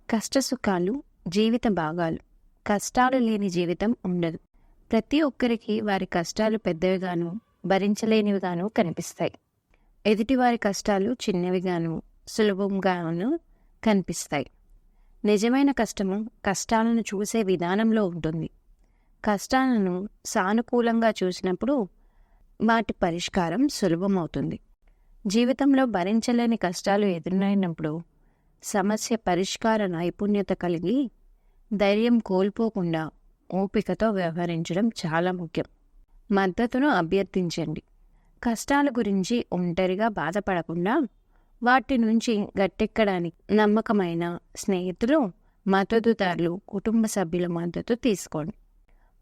కష్టసుఖాలు జీవిత భాగాలు. కష్టాలు లేని జీవితం ఉండదు. ప్రతి ఒక్కరికి వారి కష్టాలు పెద్దవిగాను, భరించలేనివిగాను కనిపిస్తాయి. ఎదుటివారి కష్టాలు చిన్నవిగాను, సులభంగాను కనిపిస్తాయి. నిజమైన కష్టము కష్టాలను చూసే విధానంలో ఉంటుంది. కష్టాలను సానుకూలంగా చూసినప్పుడు వాటి పరిష్కారం సులభమవుతుంది. జీవితంలో భరించలేని కష్టాలు ఎదురైనప్పుడు సమస్య పరిష్కార నైపుణ్యత కలిగి ధైర్యం కోల్పోకుండా ఓపికతో వ్యవహరించడం చాలా ముఖ్యం. మద్దతును అభ్యర్థించండి. కష్టాల గురించి ఒంటరిగా బాధపడకుండా వాటి నుంచి గట్టెక్కడానికి నమ్మకమైన స్నేహితులు, మద్దతుదారులు, కుటుంబ సభ్యుల మద్దతు తీసుకోండి.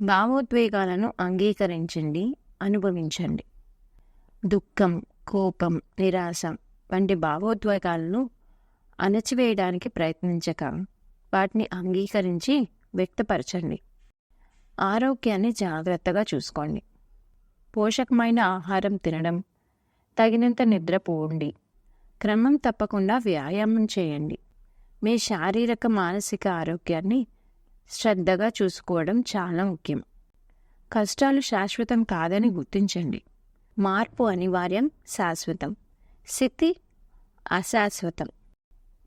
భావోద్వేగాలను అంగీకరించండి, అనుభవించండి. దుఃఖం, కోపం, నిరాశ వంటి భావోద్వేగాలను అణచివేయడానికి ప్రయత్నించక వాటిని అంగీకరించి వ్యక్తపరచండి. ఆరోగ్యాన్ని జాగ్రత్తగా చూసుకోండి. పోషకమైన ఆహారం తినడం, తగినంత నిద్రపోండి. క్రమం తప్పకుండా వ్యాయామం చేయండి. మీ శారీరక మానసిక ఆరోగ్యాన్ని శ్రద్ధగా చూసుకోవడం చాలా ముఖ్యం. కష్టాలు శాశ్వతం కాదని గుర్తించండి. మార్పు అనివార్యం, శాశ్వతం. స్థితి అశాశ్వతం.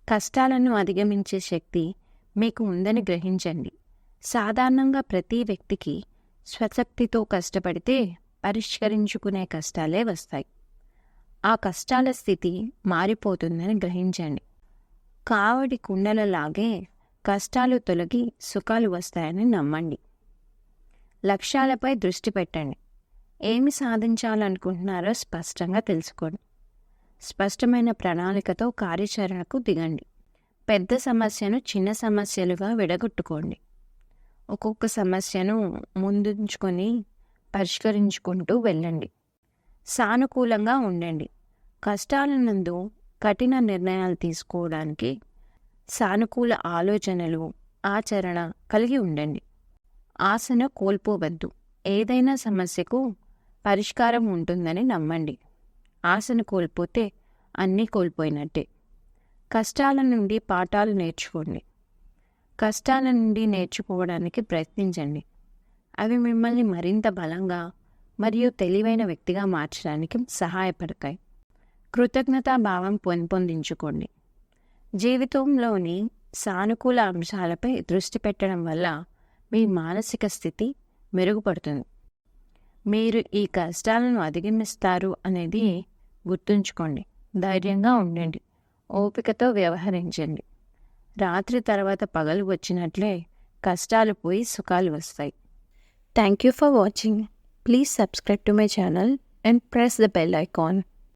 కష్టాలను అధిగమించే శక్తి మీకు ఉందని గ్రహించండి. సాధారణంగా ప్రతి వ్యక్తికి స్వశక్తితో కష్టపడితే పరిష్కరించుకునే కష్టాలే వస్తాయి. ఆ కష్టాల స్థితి మారిపోతుందని గ్రహించండి. కావడి కుండలలాగే కష్టాలు తొలగి సుఖాలు వస్తాయని నమ్మండి. లక్ష్యాలపై దృష్టి పెట్టండి. ఏమి సాధించాలనుకుంటున్నారో స్పష్టంగా తెలుసుకోండి. స్పష్టమైన ప్రణాళికతో కార్యాచరణకు దిగండి. పెద్ద సమస్యను చిన్న సమస్యలుగా విడగొట్టుకోండి. ఒక్కొక్క సమస్యను ముందుంచుకొని పరిష్కరించుకుంటూ వెళ్ళండి. సానుకూలంగా ఉండండి. కష్టాల నందు కఠిన నిర్ణయాలు తీసుకోవడానికి సానుకూల ఆలోచనలు, ఆచరణ కలిగి ఉండండి. ఆశను కోల్పోవద్దు. ఏదైనా సమస్యకు పరిష్కారం ఉంటుందని నమ్మండి. ఆశను కోల్పోతే అన్నీ కోల్పోయినట్టే. కష్టాల నుండి పాఠాలు నేర్చుకోండి. కష్టాల నుండి నేర్చుకోవడానికి ప్రయత్నించండి. అవి మిమ్మల్ని మరింత బలంగా మరియు తెలివైన వ్యక్తిగా మార్చడానికి సహాయపడతాయి. కృతజ్ఞతా భావం పెంపొందించుకోండి. జీవితంలోని సానుకూల అంశాలపై దృష్టి పెట్టడం వల్ల మీ మానసిక స్థితి మెరుగుపడుతుంది. మీరు ఈ కష్టాలను అధిగమిస్తారు అనేది గుర్తుంచుకోండి. ధైర్యంగా ఉండండి. ఓపికతో వ్యవహరించండి. రాత్రి తర్వాత పగలు వచ్చినట్లే కష్టాలు పోయి సుఖాలు వస్తాయి. Thank you for watching. Please subscribe to my channel and press the bell icon.